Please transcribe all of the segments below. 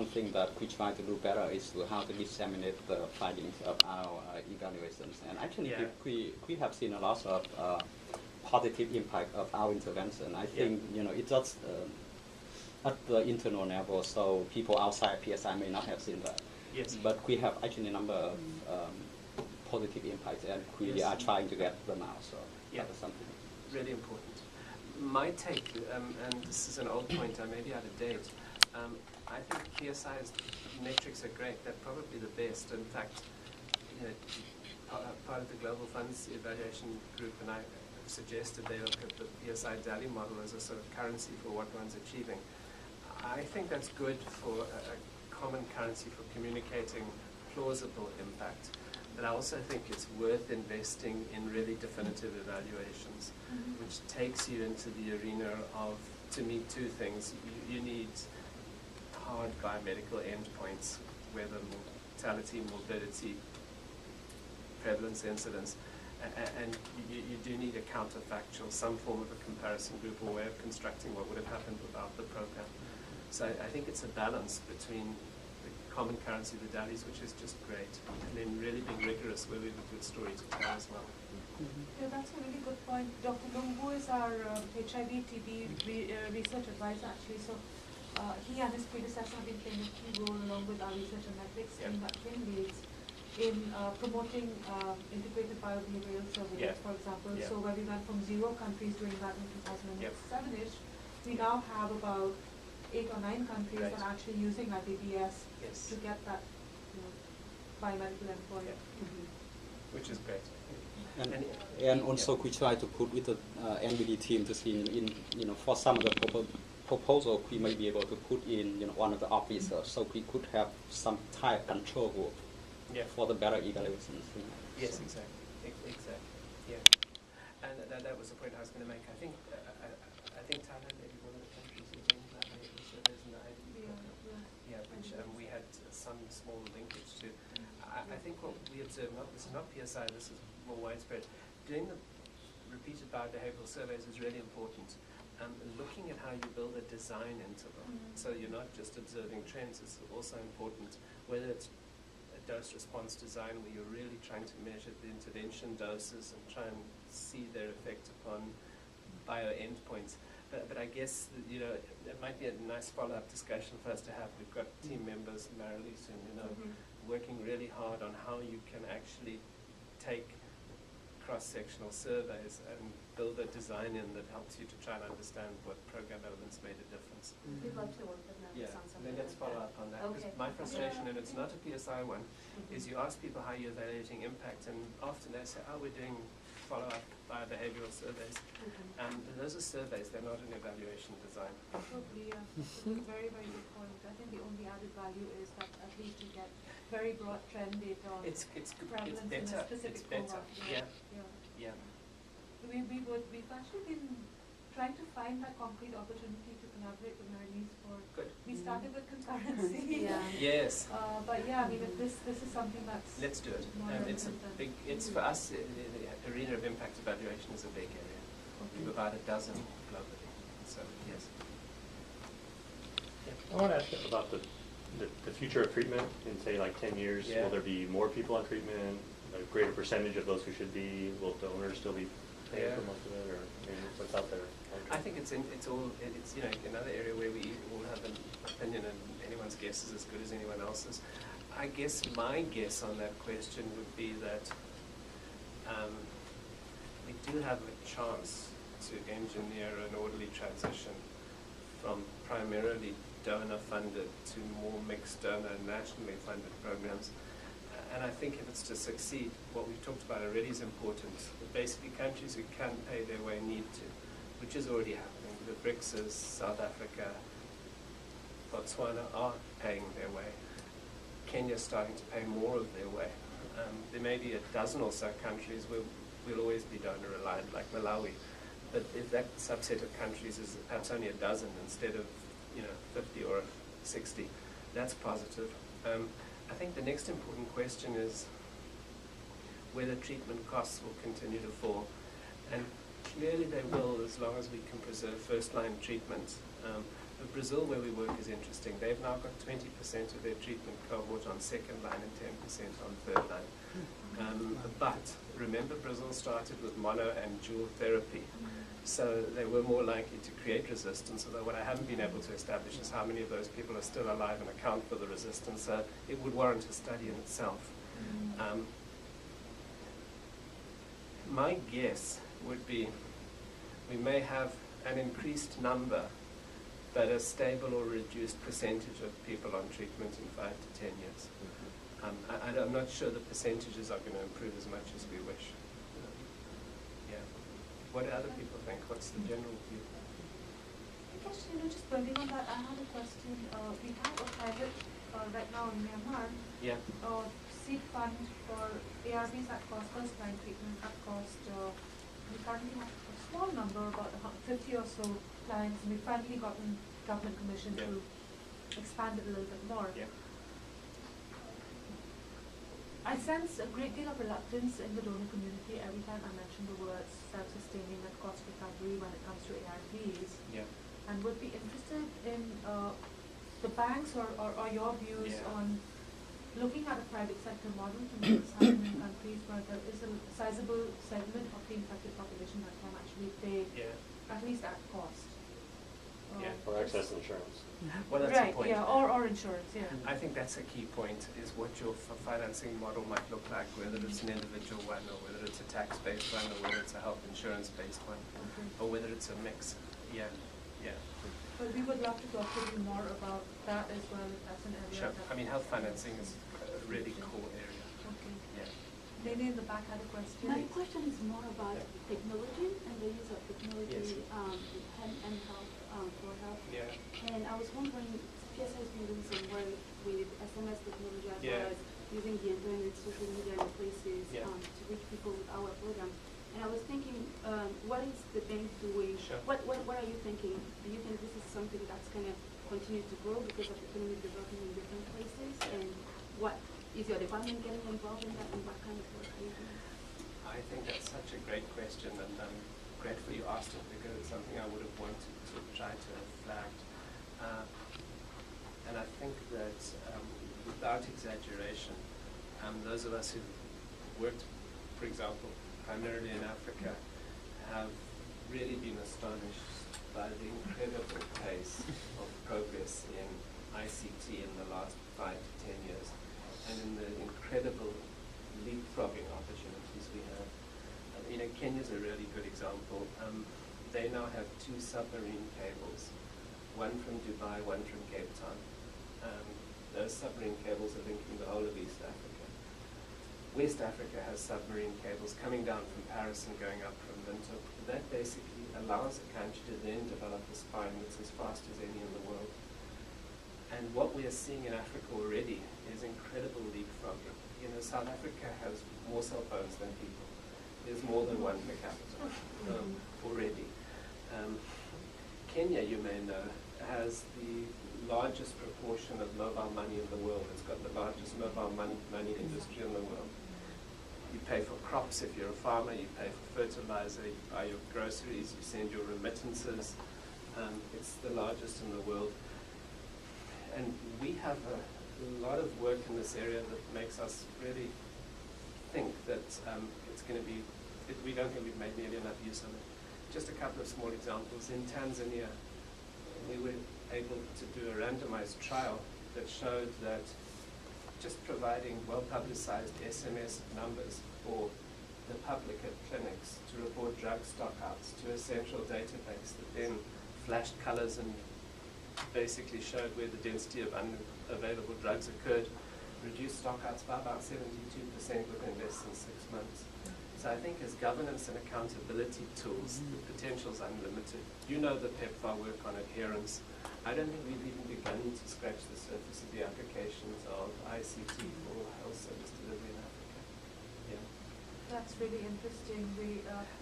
one thing that we try to do better is how to disseminate the findings of our evaluations. And actually, we have seen a lot of positive impact of our intervention. I think it's just at the internal level, so people outside PSI may not have seen that. Yes. But we have actually a number of positive impacts, and we are trying to get them out. So that is something really important. My take, and this is an old point, I may be out of date. I think PSI's metrics are great. They're probably the best. In fact, part of the Global Funds Evaluation Group and I have suggested they look at the PSI DALI model as a sort of currency for what one's achieving. I think that's good for a common currency for communicating plausible impact. But I also think it's worth investing in really definitive evaluations, which takes you into the arena of, to me, two things. You need hard biomedical endpoints, whether mortality, morbidity, prevalence, incidence, and you do need a counterfactual, some form of a comparison group or way of constructing what would have happened without the program. So I think it's a balance between the common currency, the DALIs, which is just great, and then really being rigorous where we have a good story to tell as well. Yeah, that's a really good point. Dr. Lung, who is our HIV-TB research advisor actually, so he and his predecessor have been playing a key role along with our research and metrics team that Kim leads in promoting integrated biobehavioral surveillance, for example. So where we went from 0 countries doing that in 2007-ish, we now have about 8 or 9 countries that are actually using our DBS to get that biomedical endpoint. Which is great. And also we try to put with the NBD team to see for some of the proposal we may be able to put in one of the officers, so we could have some type control group for the better evaluations. Yes, exactly. Yeah. And that was the point I was going to make. I think Thailand may be one of the countries who bring that surveys in the IDB program. Which we had some small linkage to. I think what we observe, this is not PSI, this is more widespread. Doing the repeated biobehavioral surveys is really important. Looking at how you build a design into them, so you're not just observing trends, is also important. Whether it's a dose-response design where you're really trying to measure the intervention doses and try and see their effect upon bio endpoints. But I guess it might be a nice follow-up discussion for us to have. We've got team members, Marilyse, and working really hard on how you can actually take cross-sectional surveys and build a design in that helps you to try and understand what program elements made a difference. We'd love to work with them. Then let's follow up on that. Because my frustration, and it's not a PSI one, is you ask people how you're evaluating impact, and often they say, we're doing follow-up biobehavioral surveys. And those are surveys, they're not an evaluation design. Probably, That's a very, very good point. I think the only added value is that at least you get very broad trend data on prevalence in a specific cohort. We've actually been trying to find that concrete opportunity to collaborate with Marilyse for. We started with concurrency. Yes. But I mean, if this is something that's. Let's do it. It's a big. It's for us. The arena of impact evaluation is a big area. We have about a dozen globally. So yes. I want to ask you about the future of treatment in, say, like 10 years. Will there be more people on treatment? A greater percentage of those who should be? Will donors still be paying for most of it, or what's out there? I think it's another area where we all have an opinion, and anyone's guess is as good as anyone else's. I guess my guess on that question would be that we do have a chance to engineer an orderly transition from primarily donor-funded to more mixed donor and nationally funded programs. And I think if it's to succeed, what we've talked about already is important. Basically, countries who can pay their way need to, which is already happening. The BRICS, South Africa, Botswana are paying their way. Kenya's starting to pay more of their way. There may be a dozen or so countries where we'll always be donor-reliant, like Malawi. But if that subset of countries is perhaps only a dozen instead of 50 or 60, that's positive. I think the next important question is whether treatment costs will continue to fall. And clearly they will, as long as we can preserve first-line treatment. Brazil, where we work, is interesting. They've now got 20% of their treatment cohort on second line and 10% on third line. But remember, Brazil started with mono and dual therapy, so they were more likely to create resistance, although what I haven't been able to establish is how many of those people are still alive and account for the resistance. So it would warrant a study in itself. My guess would be we may have an increased number, but a stable or reduced percentage of people on treatment in 5 to 10 years. I'm not sure the percentages are going to improve as much as we wish. Yeah. What do other people think? What's the general view? I guess, just building on that, I had a question. We have a private, right now in Myanmar, seed fund for ARVs at cost, first line treatment at cost. We currently have a small number, about 50 or so clients, and we've finally gotten government permission to expand it a little bit more. I sense a great deal of reluctance in the donor community every time I mention the words self-sustaining and cost recovery when it comes to ARVs. And would be interested in the banks or your views on looking at a private sector model to make this happen in countries where there is a sizable segment of the infected population that can actually pay at least at cost. Or access insurance. Well, that's right, a point. Or insurance, I think that's a key point, is what your financing model might look like, whether it's an individual one, or whether it's a tax-based one, or whether it's a health insurance-based one, or whether it's a mix. But we would love to talk to you more about that as well, if that's an area. Sure. I mean, health financing is a really core area. Lady in the back had a question. My question is more about technology and the use of technology and health for health. And I was wondering, PSI has been doing some work with SMS technology as well as using the internet, social media, and places to reach people with our program. And I was thinking, what is the bank doing? What are you thinking? Do you think this is something that's going to continue to grow because of economic development in different places? And what is your department getting involved in that, and what kind of work are you doing? I think that's such a great question, and I'm grateful you asked it, because it's something I would have wanted to try to have flagged. And I think that without exaggeration, those of us who've worked, for example, primarily in Africa, have really been astonished by the incredible pace of progress in ICT in the last 5 to 10 years, and in the incredible leapfrogging opportunities we have. Kenya's a really good example. They now have 2 submarine cables, one from Dubai, one from Cape Town. Those submarine cables are linking the whole of East Africa. West Africa has submarine cables coming down from Paris and going up from Windhoek. That basically allows a country to then develop a spine that's as fast as any in the world. And what we are seeing in Africa already is incredible leapfrogging. South Africa has more cell phones than people. There's more than one per capita already. Kenya, you may know, has the largest proportion of mobile money in the world. It's got the largest mobile money industry in the world. You pay for crops if you're a farmer, you pay for fertilizer, you buy your groceries, you send your remittances. It's the largest in the world. And we have a lot of work in this area that makes us really think that it's going to be, we don't think we've made nearly enough use of it. Just a couple of small examples. In Tanzania, we were able to do a randomized trial that showed that just providing well-publicized SMS numbers for the public at clinics to report drug stockouts to a central database that then flashed colors and basically showed where the density of unavailable drugs occurred, reduced stockouts by about 72% within less than 6 months. So I think as governance and accountability tools, the potential is unlimited. You know the PEPFAR work on adherence. I don't think we've even begun to scratch the surface of the applications of ICT for health service delivery in Africa. That's really interesting.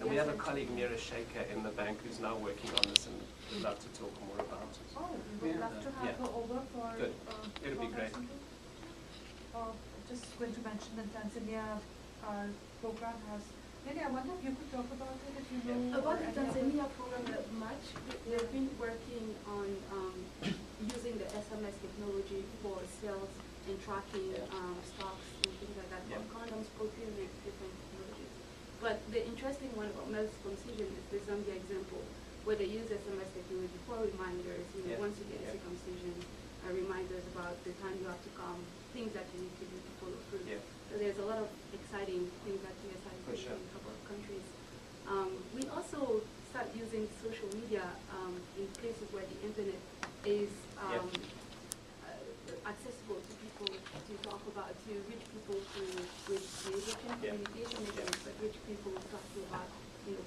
And we have a colleague, Mira Shaker, in the bank who's now working on this, and we'd love to talk more about it. Oh, we'd love to have her over for... Good. It'll be great. Just going to mention that Tanzania, our program has Maybe I wonder if you could talk about it if you know. About the Tanzania program much, they've been working on using the SMS technology for sales and tracking stocks and things like that, for condoms, perfume, and different technologies. But the interesting one about male circumcision is the Zambia example, where they use SMS technology for reminders, once you get circumcision, reminders about the time you have to come, things that you need to do to follow through. So there's a lot of exciting things that PSI is doing in a couple of countries. We also start using social media in places where the internet is accessible to people to talk about, to reach people with communication methods, but reach people talking about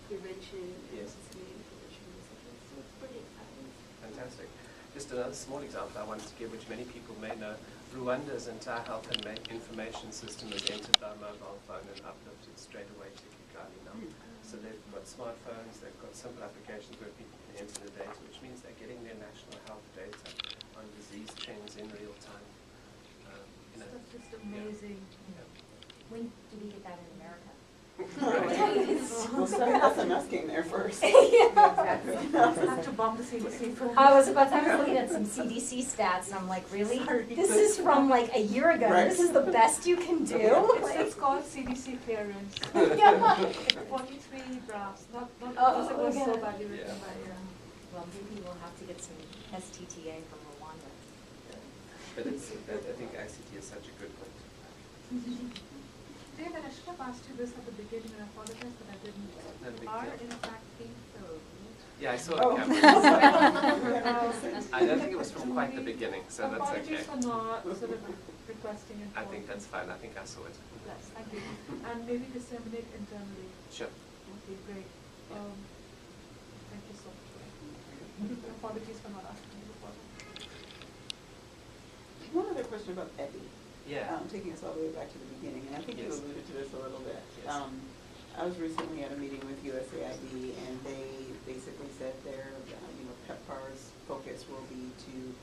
prevention and disability prevention, etc. So it's pretty exciting. Fantastic. Just another small example I wanted to give, which many people may know. Rwanda's entire health and information system is entered by mobile phone and uploaded straight away to Kigali now. So they've got smartphones, they've got simple applications where people can enter the data, which means they're getting their national health data on disease trends in real time. That's just amazing. When do we get that in America? Well, SMS came there first. Exactly. Have to bomb the CDC first. I was looking at some CDC stats, and I'm like, really? This is from like a year ago. Right. This is the best you can do? It's called CDC clearance. 43 drafts, not because it was so badly written by Well, maybe we'll have to get some STTA from Rwanda. But I think ICT is such a good point. David, I should have asked you this at the beginning, and I apologize that I didn't. No big Are deal. in fact being filled. Yeah, I saw Oh. it. I don't think it was from quite the beginning, so that's okay. Apologies for not sort of requesting it. I think that's fine. I think I saw it. Yes, thank you. And maybe disseminate internally. Sure. Okay, great. Thank you so much. Apologies for not asking you before. One other question about EPI. Yeah. Taking us all the way back to the beginning, and I think you alluded to this a little bit. Yes. I was recently at a meeting with USAID, and they basically said their, PEPFAR's focus will be to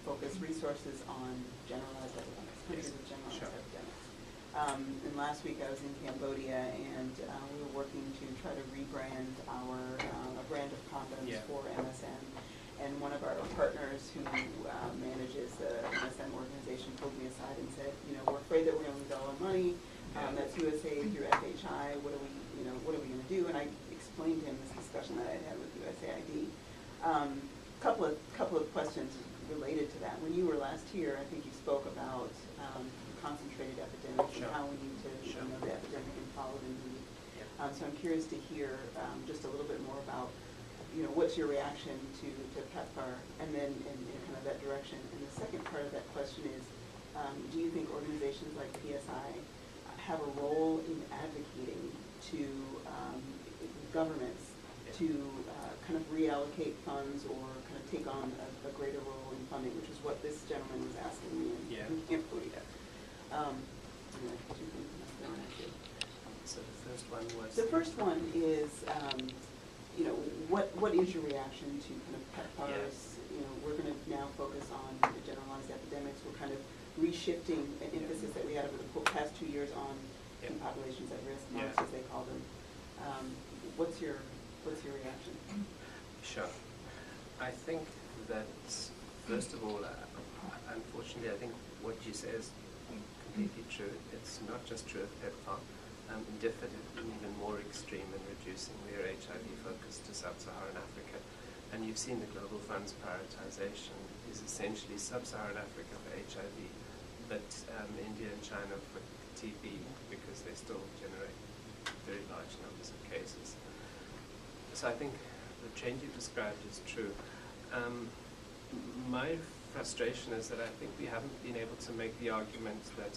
focus resources on generalized epidemics, countries with generalized epidemics. And last week I was in Cambodia, and we were working to try to rebrand a brand of condoms for MSN. And one of our partners who manages the MSN organization pulled me aside and said, we're afraid that we're going to lose all our money. That's USAID through FHI. What are we going to do? And I explained to him this discussion that I had with USAID. Couple of questions related to that. When you were last here, I think you spoke about concentrated epidemics and how we need to the epidemic and follow the need. So I'm curious to hear just a little bit more about what's your reaction to PEPFAR, and then in kind of that direction. And the second part of that question is, do you think organizations like PSI have a role in advocating to governments to kind of reallocate funds or kind of take on a greater role in funding, which is what this gentleman was asking me in Cambodia. Anyway, two things I'm going to. So the first one was. The first one is. What is your reaction to kind of PEPFAR's, we're going to now focus on the generalized epidemics. We're kind of reshifting an emphasis that we had over the past 2 years on populations at risk, months as they call them. What's your reaction? Sure. I think that, first of all, unfortunately, I think what you say is completely true. It's not just true of PEPFAR. DFID is even more extreme in reducing their HIV focus to sub-Saharan Africa. And you've seen the Global Fund's prioritization is essentially sub-Saharan Africa for HIV, but India and China for TB, because they still generate very large numbers of cases. So I think the trend you described is true. My frustration is that I think we haven't been able to make the argument that